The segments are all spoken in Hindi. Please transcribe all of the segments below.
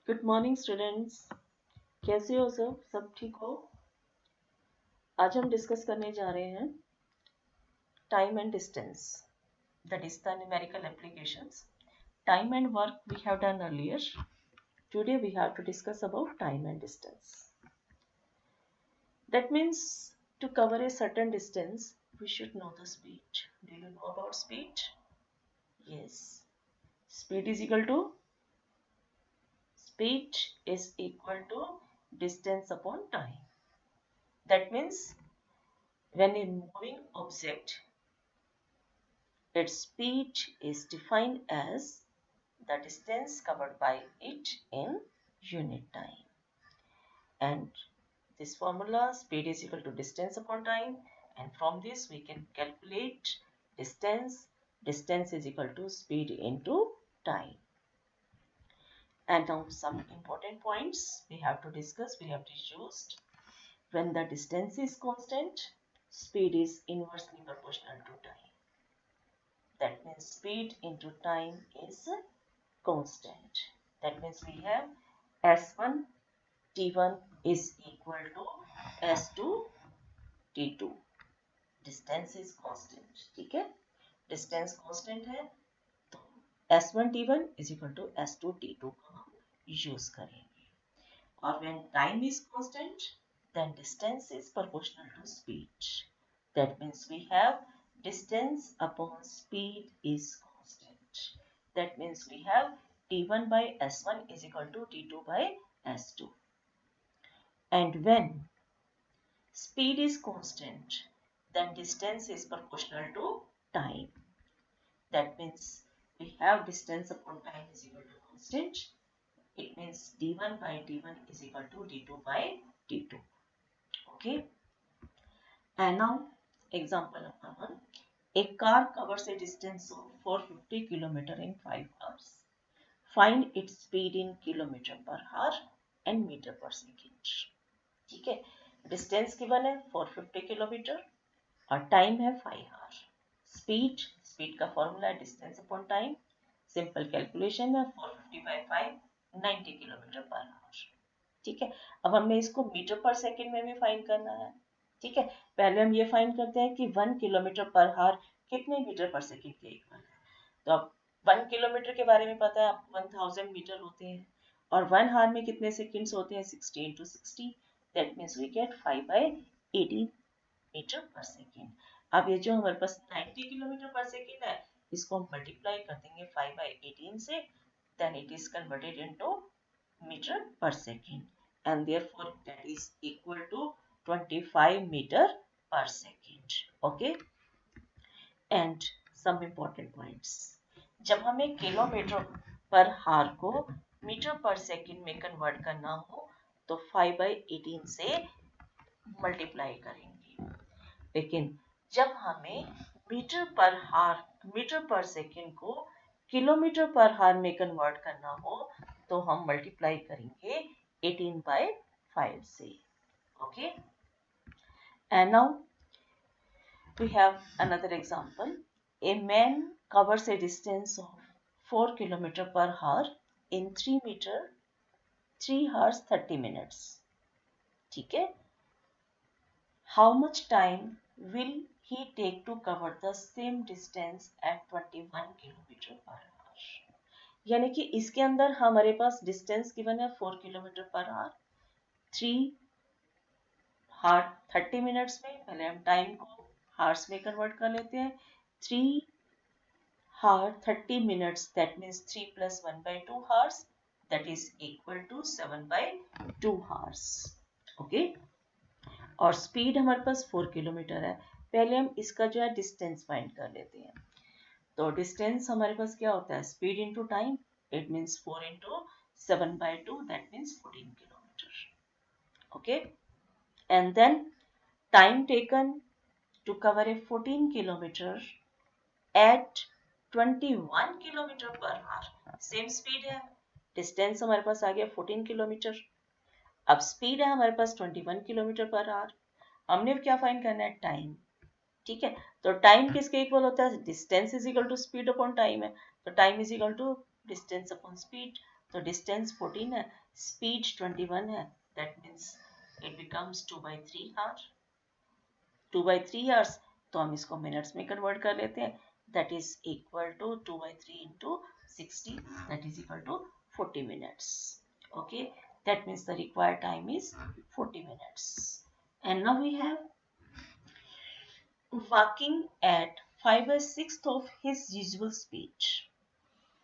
Good morning students. कैसे हो सब ठीक हो? आज हम डिस्कस करने जा रहे हैं time and distance, that is the numerical applications. Time and work we have done earlier. Today we have to discuss about time and distance. That means to cover a certain distance we should know the speed. Do you know about speed? Yes. Speed is equal to distance upon time. That means when a moving object, its speed is defined as the distance covered by it in unit time. And this formula, speed is equal to distance upon time, and from this we can calculate distance. Distance is equal to speed into time. And now some important points we have to discuss, we have used. When the distance is constant, speed is inversely proportional to time. That means speed into time is constant. That means we have S1 T1 is equal to S2 T2. Distance is constant. ठीक है, डिस्टेंस कांस्टेंट है तो S1 T1 is equal to S2 T2 का हम यूज करेंगे. और when time is constant then distance is proportional to speed. That means we have distance upon speed is constant. That means we have T1 by S1 is equal to T2 by S2. And when speed is constant, then distance is proportional to time. That means we have distance upon time is equal to constant. It means D1 by D1 is equal to D2 by D2. Okay. And now example number 1. A car covers a distance of 450 km in 5 hours. Find its speed in km per hour and meter per second. ठीक है, डिस्टेंस गिवन है 450 किलोमीटर और टाइम है 5 आवर. स्पीड का फॉर्मूला है distance upon time. Simple calculation है 450 बाई 5 90 किलोमीटर पर आवर. ठीक है, अब हमें इसको मीटर पर सेकंड में भी फाइंड करना है. ठीक है, पहले हम ये फाइंड करते हैं कि 1 किलोमीटर पर आवर कितने मीटर पर सेकंड के इक्वल है. तो अब 1 किलोमीटर के बारे में पता है आपको 1000 मीटर होते हैं और 1 आवर में कितने सेकंड्स होते हैं 60 into 60. That means we get 5 by 18 metre per second. अब ये जो हमारे पास 90 किलोमीटर पर सेकंड है इसको हम मल्टीप्लाई कर देंगे 5 by 18 से. Then it is converted into metre per second and therefore that is equal to 25 meter per second. Okay. And some important points. जब हमें किलोमीटर पर हार को मीटर पर सेकंड में कन्वर्ट करना हो तो 5 by 18 से मल्टीप्लाई करेंगे. लेकिन जब हमें मीटर पर सेकंड को किलोमीटर पर हार में कन्वर्ट करना हो तो हम मल्टीप्लाई करेंगे 18 by 5 से. Okay. And now we have another example. A man covers a distance of 4 km per hour in 3 meter 3 hours 30 minutes. ठीक है, how much time will he take to cover the same distance at 21 km per hour. यानी कि इसके अंदर हमारे पास डिस्टेंस गिवन है 4 kilometre per our 3 hour 30 minutes में. पहले हम टाइम को हार्स में कन्वर्ट कर लेते हैं. 3 hour 30 minutes that means 3 plus 1 by 2 hours that is equal to 7 by 2 hours. Okay. और स्पीड हमारे पास 4 किलोमीटर है. पहले हम इसका जो है डिस्टेंस फाइंड कर लेते हैं. तो डिस्टेंस हमारे पास क्या होता है speed into time. It means 4 into 7 by 2 that means 14 kilometre. Okay. And then time taken to cover a 14 kilometer at 21 kilometer per hour. Same speed है. डिस्टेंस हमारे पास आ गया 14 किलोमीटर. अब स्पीड है हमारे पास 21 किलोमीटर पर आवर. हमने क्या फाइंड करना है टाइम. ठीक है, तो टाइम किसके इक्वल होता है distance is equal to speed upon time है. तो time is equal to distance upon speed. तो डिस्टेंस 14 है, स्पीड 21 है, that means it becomes 2/3 hour. 2/3 hours, तो हम इसको मिनट्स में कन्वर्ट कर लेते हैं, that is equal to 2/3 into 60, that is equal to 40 minutes. Okay, that means the required time is 40 minutes. And now we have walking at 5/6 of his usual speed.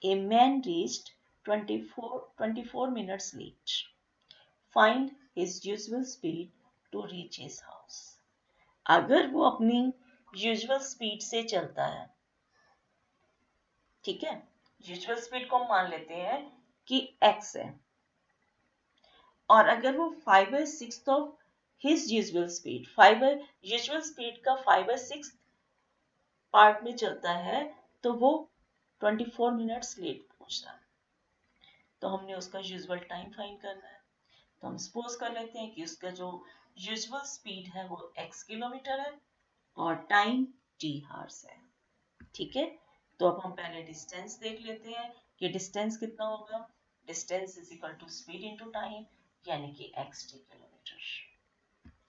A man reached 24 minutes late. Find his usual speed to reach his house. अगर वो अपनी यूजुअल स्पीड से चलता है, ठीक है, यूजुअल स्पीड को हम मान लेते हैं कि x है, और अगर वो 5/6 of his usual speed, usual speed का 5/6 पार्ट में चलता है, तो वो 24 मिनट्स लेट पहुंच रहा है, तो हमने उसका यूजुअल टाइम फाइंड करना है। तो हम सपोज कर लेते हैं कि उसका जो यूजुअल स्पीड है वो x किलोमीटर है और टाइम t हार्स है, ठीक है। तो अब हम पहले डिस्टेंस देख लेते हैं कि डिस्टेंस कितना होगा। Distance is equal to speed into time, यानी कि xt किलोमीटर,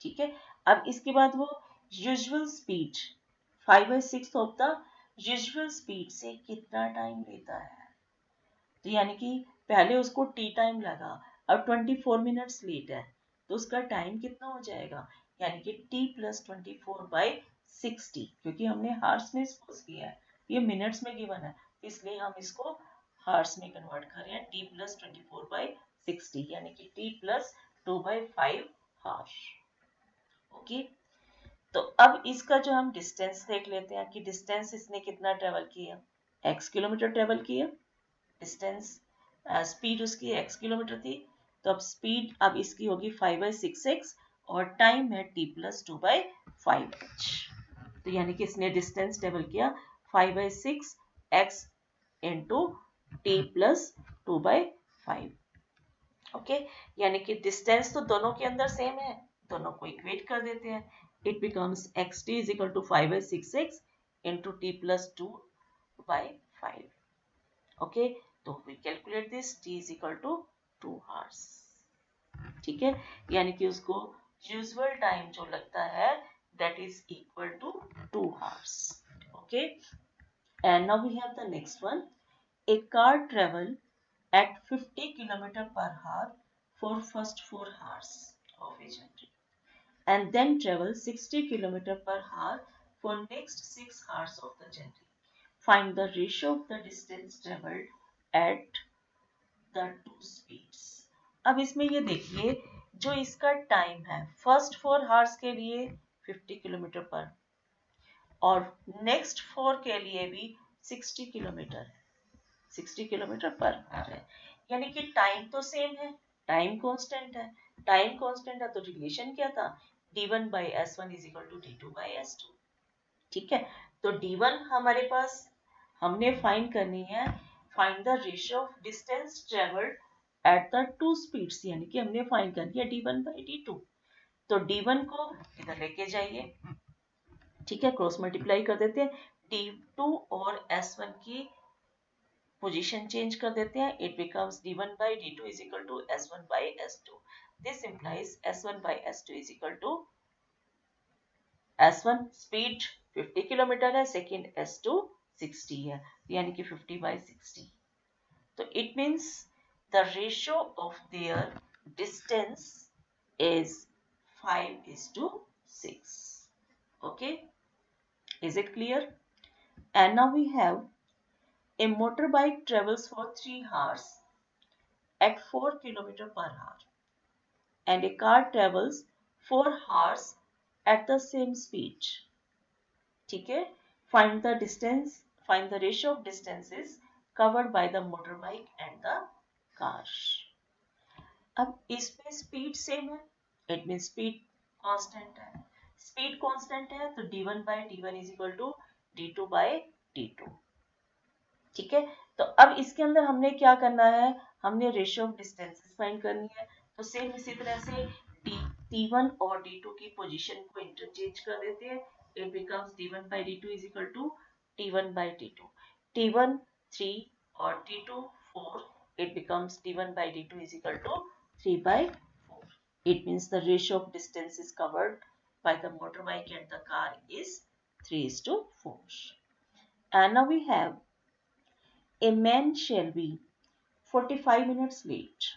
ठीक है। अब इसके बाद वो usual speed 5/6 of the usual speed से कितना टाइम लेता है, तो यानी कि पहले उसको t टाइम लगा, अब 24 मिनट्स लेट है, तो उसका टाइम कितना हो जाएगा, यानी कि t + 24/60, क्योंकि हमने हार्स में सपोज किया है, ये मिनट्स में गिवन है, इसलिए हम इसको हार्स में कन्वर्ट कर रहे हैं, t + 24/60, यानी कि t + 2/5 हार्स। ओके, तो अब इसका जो हम डिस्टेंस देख लेते हैं कि डिस्टेंस इसने कितना ट्रेवल किया, x किलोमीटर ट्रेवल किया, डिस्टेंस स्पीड उसकी x किलोमीटर थी, तो अब स्पीड अब इसकी होगी 5/6x और टाइम है t + 2/5h, तो यानी कि इसने डिस्टेंस ट्रेवल किया 5/6x इंटू t + 2/5। ओके, यानी कि डिस्टेंस तो दोनों के अंदर सेम है, दोनों को इक्वेट कर देते हैं, it becomes xt is equal to 5/6x into t + 2/5। Okay, तो we calculate this, t is equal to 2 hours, ठीक है, यानी कि उसको यूजुअल टाइम जो लगता है that is equal to 2 hours. Okay, and now we have the next one, a car travel at 50 km/h for first 4 hours of a journey and then travel 60 km/h for next 6 hours of the journey. Find the ratio of the distance traveled at the two speeds. अब इसमें ये देखिए, जो इसका टाइम है फर्स्ट 4 hours के लिए 50 किलोमीटर पर और नेक्स्ट 4 के लिए भी 60 किलोमीटर है, 60 किलोमीटर पर आवर है, यानी कि टाइम तो सेम है, टाइम कांस्टेंट है, टाइम कांस्टेंट है तो रिलेशन क्या था, d1/s1 is equal to d2/s2, ठीक है। तो d1 हमारे पास हमने फाइंड करनी है, find the ratio of distance travelled at the two speeds, यानी कि हमने फाइंड करनी है d1/d2, तो d1 को इधर लेके जाइए, ठीक है, क्रॉस मल्टीप्लाई कर देते हैं, d2 और s1 की पोजीशन चेंज कर देते हैं, it becomes d1/d2 is equal to s1/s2, this implies s1/s2 is equal to s1 speed 50 kilometre है, सेकंड s2 60 है, यानी कि 50/60, तो it means the ratio of their distance is 5:6. Okay, is it clear? And now we have a motorbike travels for 3 hours at 4 km/h and a car travels 4 hours at the same speed. ठीक है, find the distance, find the ratio of distances covered by the motorbike and the car. अब इसमें स्पीड सेम है, इट मीन स्पीड कांस्टेंट है, स्पीड कांस्टेंट है तो d1/d1 is equal to d2/d2, ठीक है। तो अब इसके अंदर हमने क्या करना है, हमने रेशियो ऑफ डिस्टेंसेस फाइंड करनी है, तो सेम इसी तरह से t1 और d2 की पोजीशन को इंटरचेंज कर देते हैं, it becomes d1/d2 is equal to t1/t2, t1 3 और t2 4, it becomes d1 by d2 is equal to 3 by 4. It means the ratio of distances covered by the motorbike and the car is 3:4. And now we have a man shall be 45 minutes late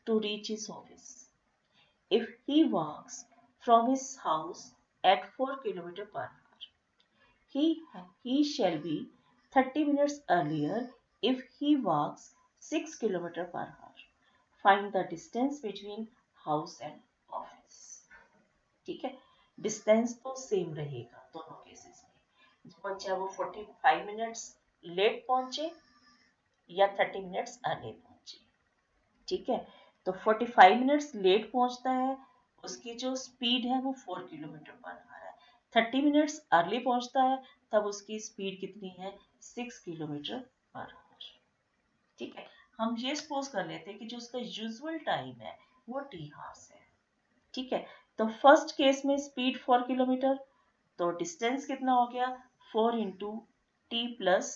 to reach his office if he walks from his house at 4 km per hour. He shall be 30 minutes earlier if he walks 6 km per hour. Find the distance between house and office. ठीक है, डिस्टेंस तो सेम रहेगा दोनों केसेस में, चाहे वो 45 मिनट्स लेट पहुंचे या 30 मिनट्स अर्ली पहुंचे. ठीक है, तो 45 मिनट्स लेट पहुंचता है, उसकी जो स्पीड है वो 4 किलोमीटर पर आवर है. 30 मिनट्स अर्ली पहुंचता है, तब उसकी स्पीड कितनी है, 6 किलोमीटर पर आवर. ठीक है, हम ये सपोज कर लेते हैं कि जो उसका यूजुअल टाइम है वो टी हार्स है. ठीक है, तो फर्स्ट केस में स्पीड 4 किलोमीटर, तो डिस्टेंस कितना हो गया, 4 इंटू टी प्लस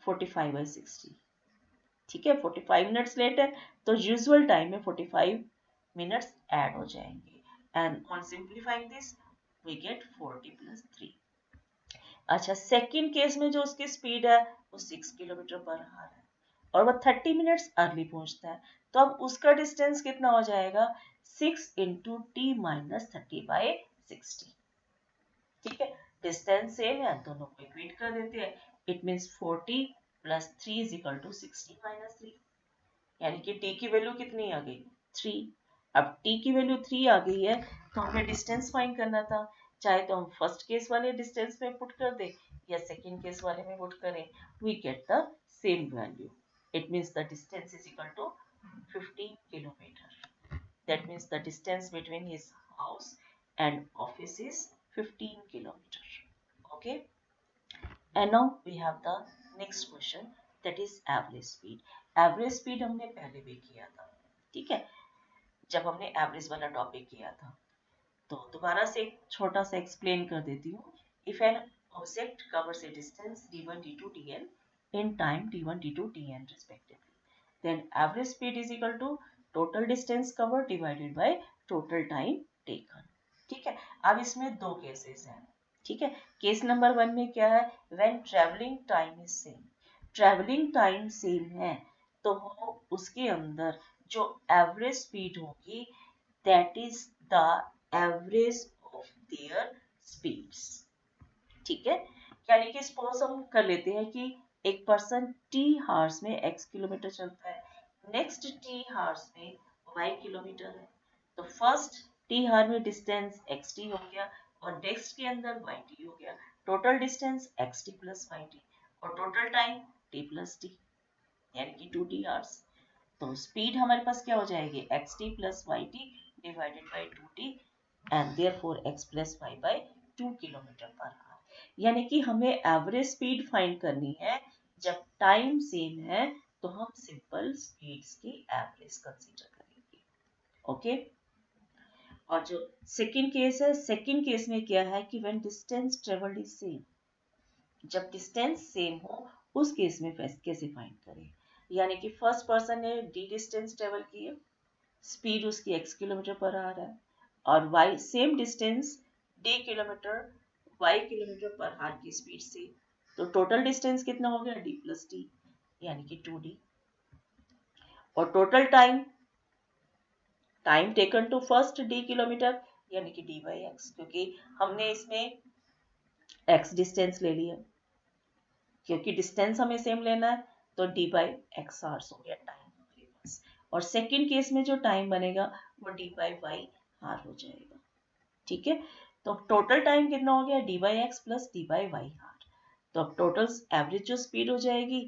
45/60. ठीक है, 45 मिनट्स लेट है तो यूजुअल टाइम में 45 मिनट्स ऐड हो जाएंगे. And on simplifying this we get 40 + 3. अच्छा, सेकंड केस में जो उसकी स्पीड है वो 6 किलोमीटर पर आवर है और वो 30 मिनट्स अर्ली पहुंचता है, तो अब उसका डिस्टेंस कितना हो जाएगा, 6 इंटू टी माइनस 30/60. ठीक है, डिस्टेंस सेम है, दोनों को इक्वेट कर देते हैं. इट मींस 40 + 3 = 60 - 3, यानी कि t की वैल्यू कितनी आ गई, 3. अब t की वैल्यू 3 आ गई है तो हमें डिस्टेंस फाइंड करना था, चाहे तो हम फर्स्ट केस वाले डिस्टेंस में पुट कर दे या सेकंड केस वाले में पुट करें, we get the same value. It means the distance is equal to 15 kilometre. That means the distance between his house and office is 15 kilometer. Okay, and now we have the next question, that is average speed. Average speed हमने पहले भी किया था. ठीक है, जब हमने एवरेज वाला टॉपिक किया था, तो दोबारा से एक छोटा सा एक्सप्लेन कर देती हूँ. If an object covers A distance d1 d2 dn in time d1 d2 dn respectively, then average speed is equal to total distance covered divided by total time taken. ठीक है, अब इसमें दो केसेस हैं. ठीक है, केस नंबर 1 में क्या है, when travelling time is same. Travelling time same है तो उसके अंदर जो एवरेज स्पीड होगी that is the average of their speeds. ठीक है, यानी कि सपोज हम कर लेते हैं कि एक पर्सन टी हार्स में x किलोमीटर चलता है, नेक्स्ट टी हार्स में y किलोमीटर है, तो फर्स्ट टी हार में डिस्टेंस xt हो गया और नेक्स्ट के अंदर yt हो गया. टोटल डिस्टेंस xt + yt और टोटल टाइम t + t, यानी कि 2t हार्स. तो स्पीड हमारे पास क्या हो जाएगी, xt + yt divided by 2t and therefore x + y by 2 kilometre per hour. यानी कि हमें एवरेज स्पीड फाइंड करनी है. जब टाइम सेम है तो हम सिंपल स्पीड्स की एवरेज कंसीडर करेंगे. ओके, और जो सेकंड केस है, सेकंड केस में क्या है कि when distance travelled is same. जब डिस्टेंस सेम हो उस केस में कैसे फाइंड करें, यानी कि फर्स्ट पर्सन ने d डिस्टेंस ट्रेवल की है, स्पीड उसकी x किलोमीटर पर आवर है और y same distance d kilometre y kilometre per our की स्पीड से, तो टोटल डिस्टेंस कितना हो गया, d + t, यानी कि 2d. और total time taken to first d kilometre, यानी कि d/x, क्योंकि हमने इसमें x डिस्टेंस ले लिया, क्योंकि डिस्टेंस हमें सेम लेना है तो d/x आवर्स हो गया टाइम हमारे पास. और सेकंड केस में जो टाइम बनेगा वो d/y आवर हो जाएगा. ठीक है, तो टोटल टाइम कितना हो गया, d/x + d/y आवर. तो अब टोटल एवरेज जो स्पीड हो जाएगी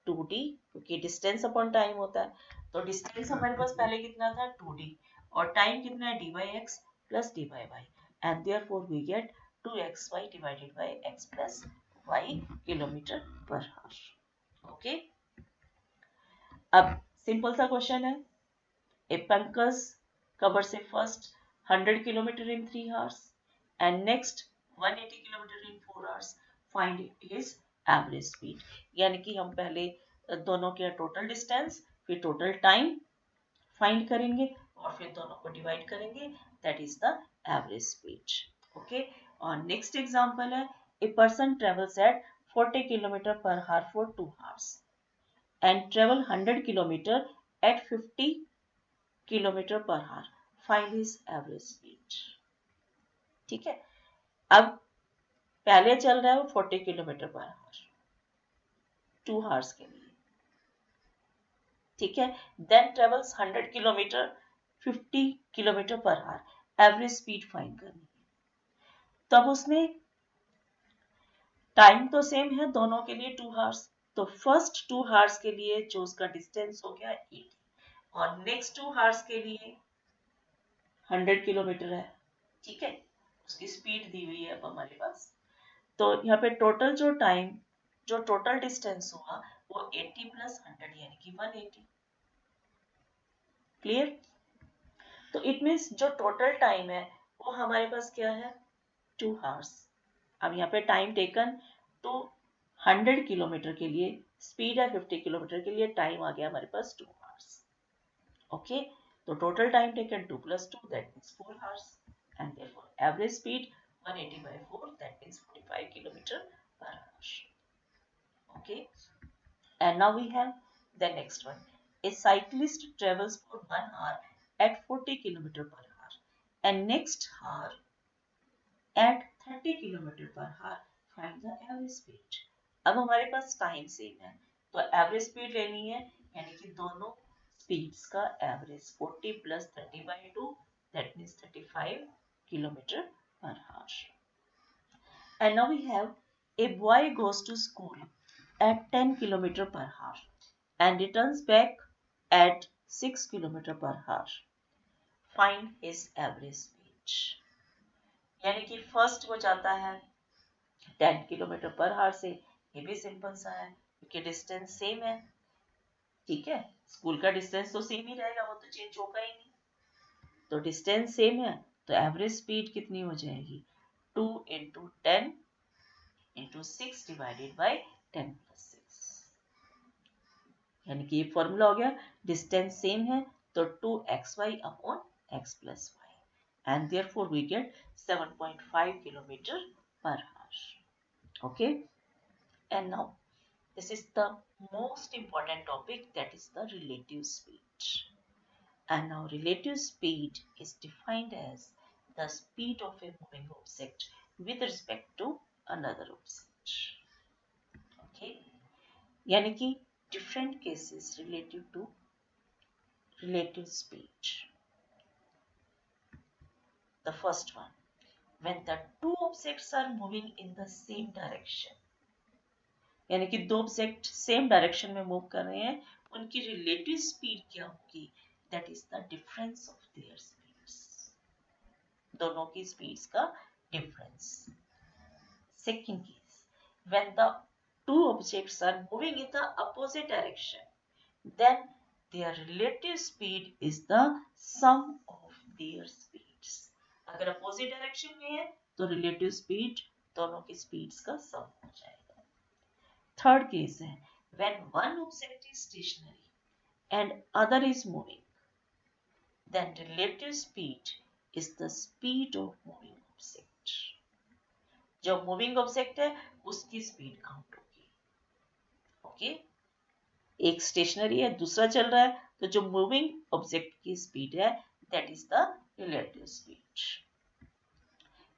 2d, क्योंकि डिस्टेंस अपॉन टाइम होता है. तो डिस्टेंस हमारे पास पहले कितना था, 2d, और टाइम कितना है, d/x + d/y, and therefore we get 2xy divided by x + y kilometre per hour. Okay, अब सिंपल सा क्वेश्चन है. A Pankaj covers a first 100 kilometer in 3 hours and next 180 kilometer in 4 hours. Find his average speed. यानी कि हम पहले दोनों के टोटल डिस्टेंस, फिर टोटल टाइम फाइंड करेंगे और फिर दोनों को डिवाइड करेंगे, that is the average speed. Okay, और नेक्स्ट एग्जांपल है, a person travels at 40 kilometre per hour for 2 hours and travel 100 kilometre at 50 kilometre per hour, find his average speed. ठीक है, अब पहले चल रहा है वो 40 किलोमीटर पर आवर 2 आवर्स के लिए. ठीक है, then travels 100 kilometre 50 kilometre per hour, average speed find करनी है. तब उसने टाइम तो सेम है दोनों के लिए 2 आवर्स, तो फर्स्ट 2 आवर्स के लिए जो उसका डिस्टेंस हो गया 80 और नेक्स्ट 2 आवर्स के लिए 100 किलोमीटर है. ठीक है, उसकी स्पीड दी हुई है अब हमारे पास. तो यहाँ पे टोटल जो टाइम, जो टोटल डिस्टेंस हुआ वो 80 प्लस 100 यानी कि 180. क्लियर? तो इट मीन्स जो टोटल टाइम है वो हमारे पास क्या है, 2 आवर्स. अब यहाँ पे टाइम टेकन तो 100 किलोमीटर के लिए, स्पीड है 50 किलोमीटर के लिए, टाइम आ गया हमारे पास 2 आवर्स. ओके, तो total time taken 2 plus 2 that means 4 hours and therefore average speed 180 by 4 that means 45 kilometer per hour. Okay, and now we have the next one. A cyclist travels for 1 hour at 40 kilometer per hour and next hour at 30 kilometer per hour. Find the average speed. अब हमारे पास टाइम सेम है तो एवरेज स्पीड लेनी है, यानी कि दोनों स्पीड्स का average 40 plus 30 by 2 that means 35 kilometre per our. And now we have a boy goes to school at 10 kilometer per hour and returns back at 6 kilometer per hour. Find his average speed. यानी कि फर्स्ट वो जाता है 10 किलोमीटर पर आवर से, ये भी सिंपल सा है क्योंकि डिस्टेंस सेम है. ठीक है, स्कूल का डिस्टेंस तो सेम ही रहेगा, वो तो चेंज होगा ही नहीं. तो डिस्टेंस सेम है तो एवरेज स्पीड कितनी हो जाएगी, 2 into 10 into 6 divided by 10 plus 6. यानी कि ये फॉर्मूला हो गया, डिस्टेंस सेम है तो 2xy upon x plus y and therefore we get 7.5 kilometer per hour. Okay, and now this is the most important topic, that is the relative speed. And now relative speed is defined as the speed of a moving object with respect to another object. Okay, यानी कि different cases relative to relative speed. The first one, when the two objects are moving in the same direction, यानी कि दो ऑब्जेक्ट सेम डायरेक्शन में मूव कर रहे हैं, उनकी रिलेटिव स्पीड क्या होगी, that is the difference of their speeds, दोनों की स्पीड्स का डिफरेंस. Second case, when the two objects are moving in the opposite direction, then their relative speed is the sum of their speeds. अगर अपोजिट डायरेक्शन में है तो रिलेटिव स्पीड दोनों की स्पीड्स का सम हो जाएगा. Third case है, when one object is stationary and other is moving, then relative speed is the speed of moving object. जो moving object है उसकी speed काउंट होगी. ओके, एक stationary है दूसरा चल रहा है तो जो moving object की speed है that is the relative speed.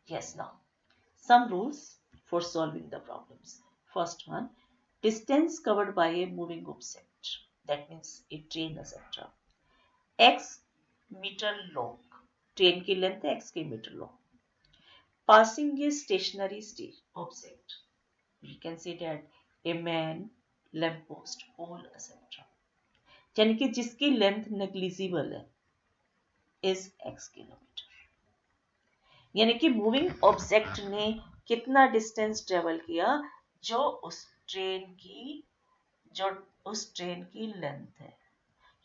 Yes, now some rules for solving the problems. First one, distance covered by a moving object, that means a train etc. x meter long, train की length है x के meter long. Passing a stationary object, we can say that a man, lamp post, pole etc. यानी कि जिसकी लेंथ नेग्लिजिबल है is x किलोमीटर. यानी कि मूविंग ऑब्जेक्ट ने कितना डिस्टेंस ट्रेवल किया, जो उस ट्रेन की लेंथ है,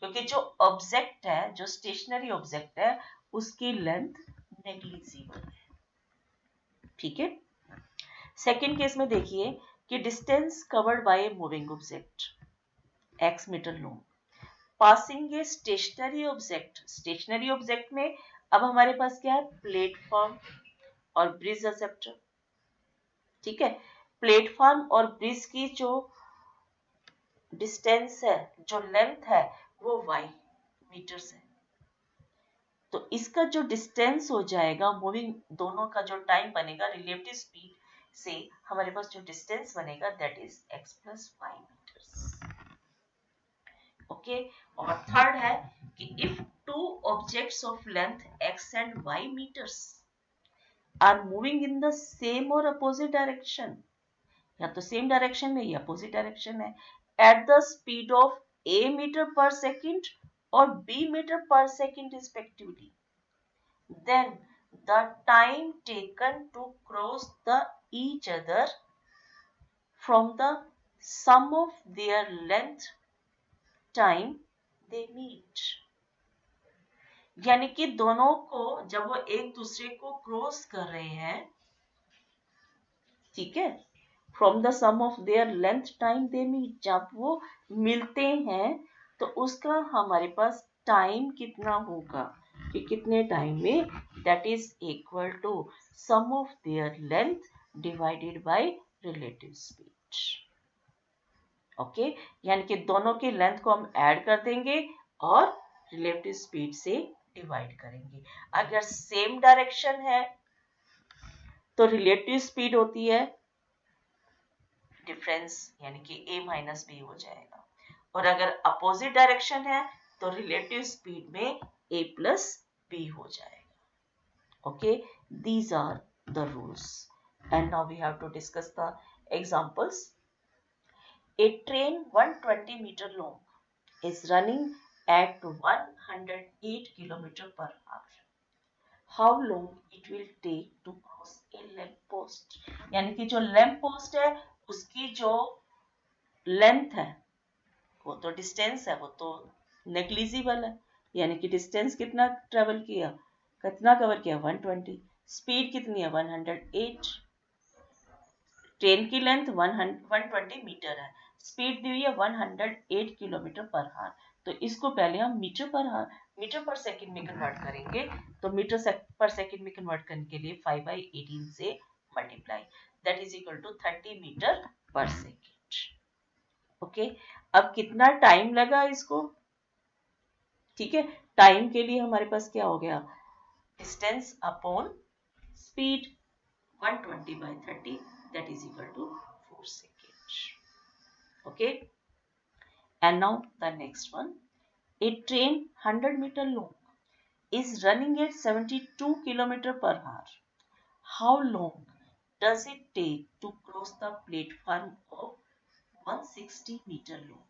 क्योंकि जो ऑब्जेक्ट है, जो स्टेशनरी ऑब्जेक्ट है, उसकी लेंथ नेग्लिजिबल है. ठीक है. सेकंड केस में देखिए कि distance covered by a moving object, x metre long, passing a stationary object. Stationary object में अब हमारे पास क्या है, प्लेटफॉर्म और ब्रिज एक्सेप्टर। ठीक है, प्लेटफॉर्म और ब्रिज की जो डिस्टेंस है, जो लेंथ है, वो y मीटर्स है। तो इसका जो डिस्टेंस हो जाएगा मूविंग, दोनों का जो टाइम बनेगा रिलेटिव स्पीड से हमारे पास जो डिस्टेंस बनेगा that is x plus y metres. Okay, और थर्ड है कि if two objects of length x and y metres are moving in the same और अपोजिट डायरेक्शन, या तो सेम डायरेक्शन में या अपोजिट डायरेक्शन है, at the speed of a metre per second और b metre per second respectively, then the time taken to cross the each other from the sum of their length time they meet, यानी कि दोनों को जब वो एक दूसरे को क्रॉस कर रहे हैं, ठीक है, from the sum of their length time they meet, जब वो मिलते हैं तो उसका हमारे पास टाइम कितना होगा, कि कितने टाइम में, that is equal to sum of their length divided by relative speed. Okay, यानी कि दोनों की लेंथ को हम ऐड कर देंगे और रिलेटिव स्पीड से डिवाइड करेंगे। अगर सेम डायरेक्शन है तो रिलेटिव स्पीड होती है डिफरेंस, यानी कि a माइनस बी हो जाएगा, और अगर अपोजिट डायरेक्शन है तो रिलेटिव स्पीड में a प्लस बी हो जाएगा। Okay, these are the rules and now we have to discuss the examples. A train 120 meter long is running at 108 kilometer per hour. How long it will take to cross a lamp post? यानी कि जो लैंप पोस्ट है उसकी जो लेंथ है, वो तो डिस्टेंस है, वो तो नेग्लिजिबल है, यानी कि डिस्टेंस कितना ट्रेवल किया, कितना कवर किया, 120, स्पीड कितनी है 108, ट्रेन की लेंथ 120 मीटर है, स्पीड दी हुई है 108 किलोमीटर पर आवर, तो इसको पहले हम मीटर पर सेकंड में कन्वर्ट करेंगे, तो मीटर पर सेकंड में कन्वर्ट करने के लिए 5/18 से multiply, that is equal to 30 metre per second. Okay, अब कितना टाइम लगा इसको, ठीक है, टाइम के लिए हमारे पास क्या हो गया, distance upon speed, 120/30 that is equal to 4 seconds. Okay, and now the next one, a train 100 meter long is running at 72 kilometer per hour. How long does it take to cross the platform of 160 meter long?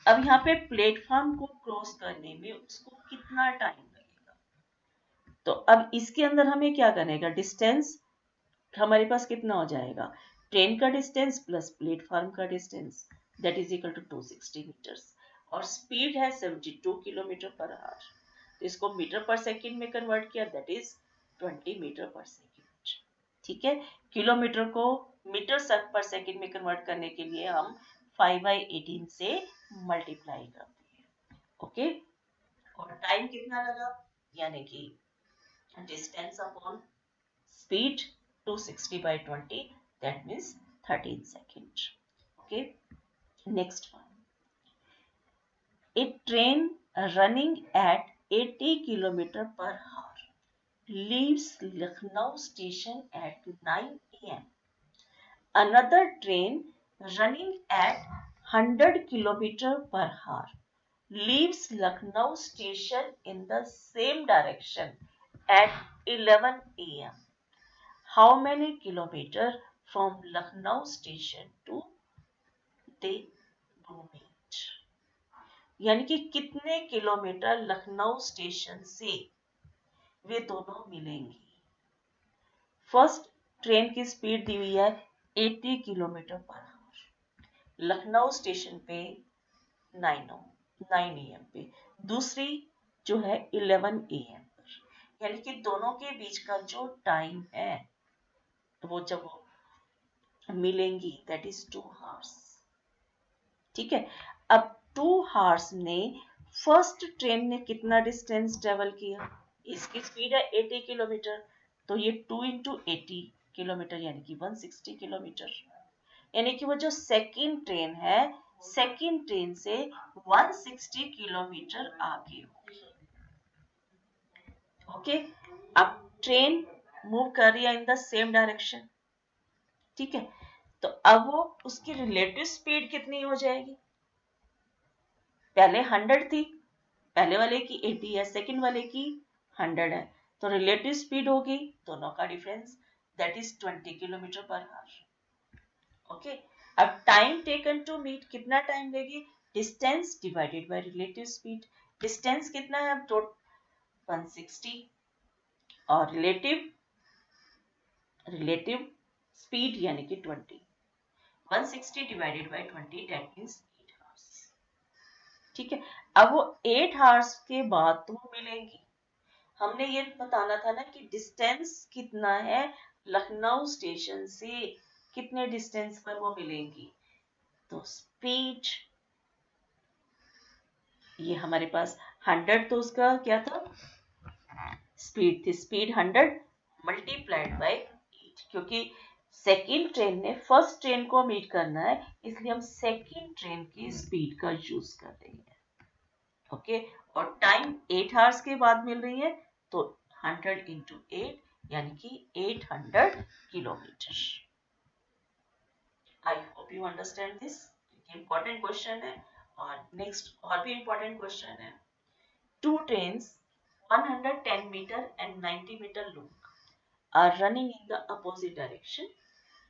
अब यहाँ पे प्लेटफॉर्म को क्रॉस करने में उसको कितना टाइम लगेगा, तो अब इसके अंदर हमें क्या करेगा, डिस्टेंस हमारे पास कितना हो जाएगा, ट्रेन का डिस्टेंस प्लस प्लेटफॉर्म का distance, that is equal to 260 metres, और स्पीड है 72 किलोमीटर पर आवर, तो इसको मीटर पर सेकंड में कन्वर्ट किया, that is 20 metre per second. ठीक है, किलोमीटर को मीटर पर सेकंड में कन्वर्ट करने के लिए हम 5/18 से मल्टीप्लाई करते हैं। ओके, और टाइम कितना लगा, यानी कि distance upon speed 260/20, that means 13 seconds. Okay, next one, a train running at 80 kilometer per hour leaves Lucknow station at 9 a.m. Another train running at 100 kilometer per hour leaves Lucknow station in the same direction at 11 a.m. How many kilometers from Lucknow station to they do meet? यानी कि कितने किलोमीटर लखनऊ स्टेशन से वे दोनों मिलेंगे। फर्स्ट, ट्रेन की स्पीड दी हुई है 80 kilometre per our, Lucknow station पे 9 AM पे, दूसरी जो है 11 AM पर, यानी कि दोनों के बीच का जो टाइम है वो जब वो मिलेंगी दैट इज 2 hours। ठीक है, अब 2 हार्स में फर्स्ट ट्रेन ने कितना डिस्टेंस ट्रेवल किया? इसकी स्पीड है 80 किलोमीटर, तो ये 2 इंटू 80 किलोमीटर यानी कि 160 किलोमीटर। यानी कि वो जो सेकंड ट्रेन है, सेकंड ट्रेन से 160 किलोमीटर आगे होगी। ओके, अब ट्रेन मूव कर रही है इन द सेम डायरेक्शन, ठीक है, तो अब वो उसकी रिलेटिव स्पीड कितनी हो जाएगी? पहले 100 थी, पहले वाले की 80 है, सेकंड वाले की 100 है, तो रिलेटिव स्पीड होगी दोनों का difference, that is 20 kilometre per hour. Okay, अब टाइम टेकन टू मीट कितना टाइम लेगी? Distance divided by relative speed. Distance कितना है? अब तो 160 और रिलेटिव स्पीड यानी कि 20, 160 divided by 20 that means 8 hours. ठीक है, अब वो 8 आवर्स के बाद तो मिलेंगी। हमने ये बताना था ना कि डिस्टेंस कितना है, लखनऊ स्टेशन से कितने डिस्टेंस पर वो मिलेंगी। तो स्पीड ये हमारे पास 100, तो उसका क्या था? स्पीड थी, स्पीड 100 मल्टीप्लाइड बाय 8, क्योंकि सेकेंड ट्रेन ने फर्स्ट ट्रेन को मीट करना है, इसलिए हम सेकेंड ट्रेन की स्पीड का यूज कर रहे हैं। ओके, और टाइम 8 आवर्स के बाद मिल रही है, तो 100 इंटू 8 यानी कि 800 kilometre. I hope you understand this. Important question है। और नेक्स्ट और भी इंपॉर्टेंट क्वेश्चन है। Two trains 110 meter and 90 meter long are running in the opposite direction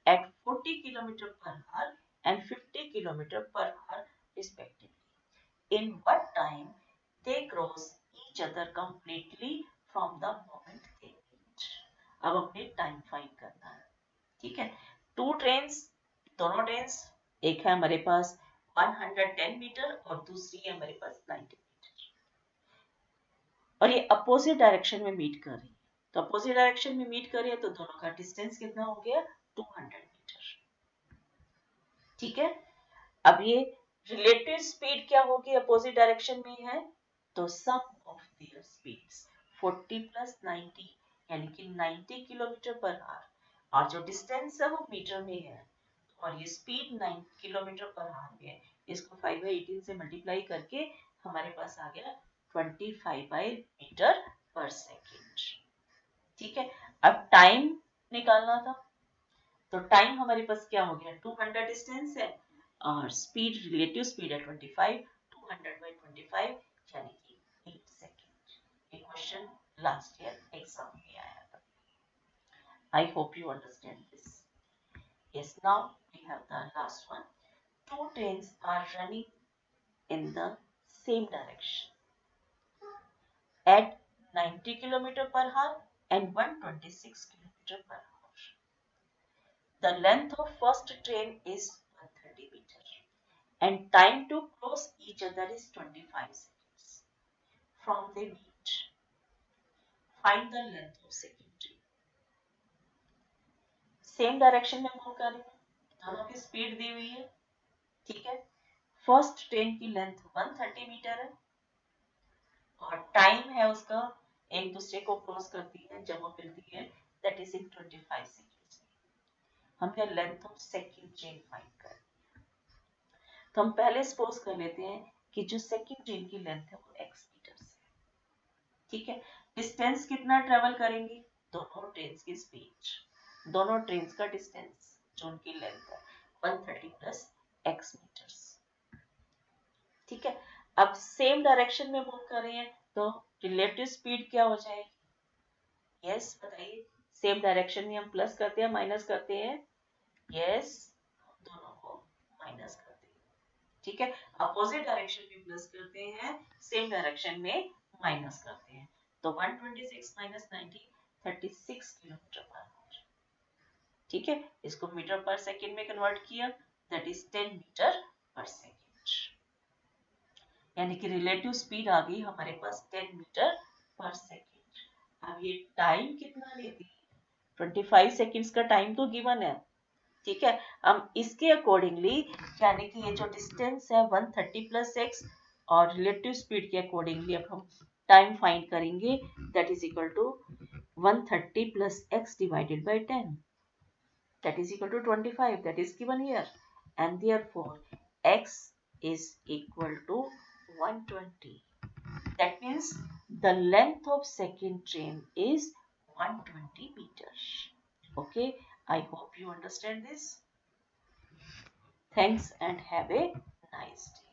at 40 km per hour and 50 km per hour respectively. In what time they cross each other completely from the moment they meet? अब हमने टाइम फाइंड करना है, ठीक है। टू ट्रेन्स, दोनों ट्रेन्स, एक है हमारे पास 110 मीटर और दूसरी है हमारे पास 90 मीटर, और ये अपोजिट डायरेक्शन में मीट कर रही है। तो अपोजिट डायरेक्शन में मीट कर रही है, तो दोनों का डिस्टेंस कितना हो गया? 200 मीटर। ठीक है, अब ये रिलेटिव स्पीड क्या होगी? अपोजिट डायरेक्शन में है, तो सम ऑफ देयर स्पीड्स 40 प्लस 90 यानी कि 90 किलोमीटर पर आवर, और जो डिस्टेंस है वो मीटर में है, और ये स्पीड 9 किलोमीटर पर आवर में है। इसको 5/18 से मल्टीप्लाई करके हमारे पास आ गया 25 मीटर पर सेकेंड। ठीक है, अब टाइम निकालना था, तो टाइम हमारे पास क्या हो गया? 200 डिस्टेंस है और स्पीड, रिलेटिव स्पीड है 25, 200/25 यानी कि 8 सेकेंड। ये क्वेश्चन लास्ट ईयर एग्जाम में आया था। आई hope you understand this. Yes, now we have the last one. Two trains are running in the same direction at 90 km per hour and 126 km per hour. The length of first train is 130 meter and time to cross each other is 25 seconds. From they meet, find the length of second train. Same direction में मूव कर रही है, दोनों की स्पीड दी हुई है, ठीक है। फर्स्ट ट्रेन की लेंथ 130 मीटर है और टाइम है उसका, एक दूसरे को क्रॉस करती है जब वो मिलती है, दैट इज इन 25 सेकेंड्स। हमने length of second train find कर, तो हम पहले सपोज कर लेते हैं कि जो सेकंड ट्रेन की लेंथ है वो x मीटर है, ठीक है। डिस्टेंस कितना ट्रेवल करेंगी? दोनों ट्रेन की स्पीड, दोनों ट्रेन का डिस्टेंस जो उनकी लेंथ है 130 प्लस x मीटर्स, ठीक है। अब सेम डायरेक्शन में मूव कर रहे हैं, तो रिलेटिव स्पीड क्या हो जाएगी? यस, बताइए। सेम डायरेक्शन में हम प्लस करते हैं, माइनस करते हैं? यस, दोनों को माइनस करते हैं, ठीक है। अपोजिट डायरेक्शन में प्लस करते हैं, सेम डायरेक्शन में माइनस करते हैं, तो 126 माइनस 90 36 किलोमीटर पर आवर, ठीक है। इसको मीटर पर सेकेंड में कन्वर्ट किया, that is 10 metre per second, यानी कि रिलेटिव स्पीड आ गई हमारे पास 10 मीटर पर सेकेंड। अब ये टाइम कितना लेती है? 25 सेकेंड्स का टाइम तो गिवन है, ठीक है, हम इसके अकॉर्डिंगली यानी कि ये जो डिस्टेंस है 130 प्लस एक्स और रिलेटिव स्पीड के अकॉर्डिंगली अब हम टाइम फाइंड करेंगे, that is equal to 130 plus x divided by 10, that is equal to 25, that is given here, and therefore x is equal to 120. That means the length of second train is 120 meters. Okay, I hope you understand this. Thanks and have a nice day.